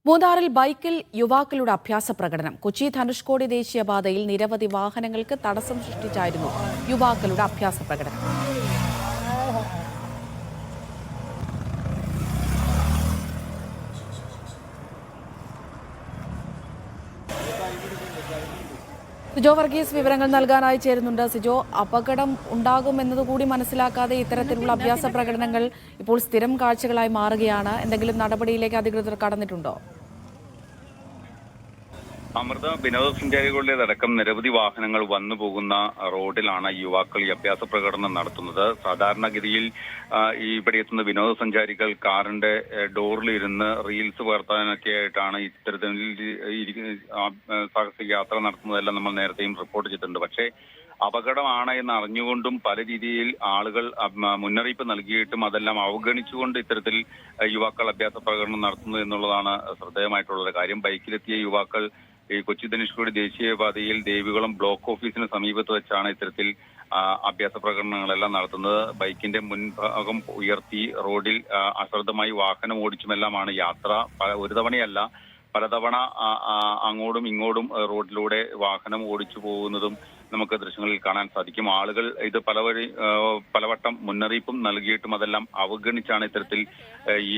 മൂന്നാറിൽ ബൈക്കിൽ യുവാക്കളുടെ അഭ്യാസ പ്രകടനം. കൊച്ചി ധനുഷ്കോടി ദേശീയപാതയിൽ നിരവധി വാഹനങ്ങൾക്ക് തടസ്സം സൃഷ്ടിച്ചായിരുന്നു യുവാക്കളുടെ അഭ്യാസ പ്രകടനം. സിജോ വർഗീസ് വിവരങ്ങൾ നൽകാനായി ചേരുന്നുണ്ട്. സിജോ, അപകടം ഉണ്ടാകുമെന്നതുകൂടി മനസ്സിലാക്കാതെ ഇത്തരത്തിലുള്ള അഭ്യാസ പ്രകടനങ്ങൾ ഇപ്പോൾ സ്ഥിരം കാഴ്ചകളായി മാറുകയാണ്. എന്തെങ്കിലും നടപടിയിലേക്ക് അധികൃതർ കടന്നിട്ടുണ്ടോ? അമൃത, വിനോദസഞ്ചാരികളുടേതടക്കം നിരവധി വാഹനങ്ങൾ വന്നു പോകുന്ന റോഡിലാണ് യുവാക്കൾ ഈ അഭ്യാസ പ്രകടനം നടത്തുന്നത്. സാധാരണഗതിയിൽ ഇവിടെ എത്തുന്ന വിനോദസഞ്ചാരികൾ കാറിന്റെ ഡോറിലിരുന്ന് റീൽസ് പകർത്താനൊക്കെ ആയിട്ടാണ് ഇത്തരത്തിൽ സാഹസിക യാത്ര നടത്തുന്നതെല്ലാം നമ്മൾ നേരത്തെയും റിപ്പോർട്ട് ചെയ്തിട്ടുണ്ട്. പക്ഷേ അപകടമാണ് എന്ന് അറിഞ്ഞുകൊണ്ടും പല രീതിയിൽ ആളുകൾ മുന്നറിയിപ്പ് നൽകിയിട്ടും അതെല്ലാം അവഗണിച്ചുകൊണ്ട് ഇത്തരത്തിൽ യുവാക്കൾ അഭ്യാസ പ്രകടനം നടത്തുന്നു എന്നുള്ളതാണ് ശ്രദ്ധേയമായിട്ടുള്ള കാര്യം. ബൈക്കിലെത്തിയ യുവാക്കൾ ഈ കൊച്ചി ധനുഷ്കോടി ദേശീയപാതയിൽ ദേവികുളം ബ്ലോക്ക് ഓഫീസിന് സമീപത്ത് വെച്ചാണ് ഇത്തരത്തിൽ അഭ്യാസ പ്രകടനങ്ങളെല്ലാം നടത്തുന്നത്. ബൈക്കിന്റെ മുൻഭാഗം ഉയർത്തി റോഡിൽ അശ്രദ്ധമായി വാഹനം ഓടിച്ചുമെല്ലാമാണ് യാത്ര. ഒരു തവണയല്ല, പലതവണ അങ്ങോട്ടും ഇങ്ങോട്ടും റോഡിലൂടെ വാഹനം ഓടിച്ചു പോകുന്നതും നമുക്ക് ദൃശ്യങ്ങളിൽ കാണാൻ സാധിക്കും. ആളുകൾ ഇത് പലവട്ടം മുന്നറിയിപ്പും നൽകിയിട്ടും അതെല്ലാം അവഗണിച്ചാണ് ഇത്തരത്തിൽ ഈ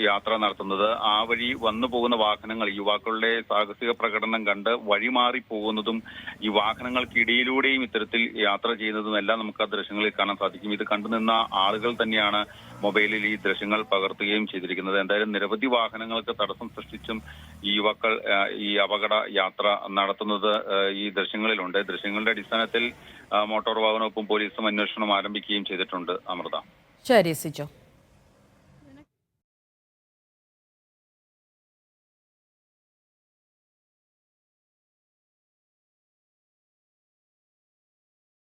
യാത്ര നടത്തുന്നത്. ആ വഴി വന്നു പോകുന്ന വാഹനങ്ങൾ യുവാക്കളുടെ സാഹസിക പ്രകടനം കണ്ട് വഴിമാറി പോകുന്നതും ഈ വാഹനങ്ങൾക്കിടയിലൂടെയും ഇത്തരത്തിൽ യാത്ര ചെയ്യുന്നതും എല്ലാം നമുക്ക് ആ ദൃശ്യങ്ങളിൽ കാണാൻ സാധിക്കും. ഇത് കണ്ടുനിന്ന ആളുകൾ തന്നെയാണ് മൊബൈലിൽ ഈ ദൃശ്യങ്ങൾ പകർത്തുകയും ചെയ്തിരിക്കുന്നത്. എന്തായാലും നിരവധി വാഹനങ്ങൾക്ക് തടസ്സം സൃഷ്ടിച്ചും ഈ യുവാക്കൾ ഈ അപകട യാത്ര നടത്തുന്നത് ഈ ദൃശ്യങ്ങളിലുണ്ട്. ദൃശ്യങ്ങളുടെ അടിസ്ഥാനത്തിൽ മോട്ടോർ വാഹന വകുപ്പും പോലീസും അന്വേഷണം ആരംഭിക്കുകയും ചെയ്തിട്ടുണ്ട്. അമൃത. ശരി സിജോ.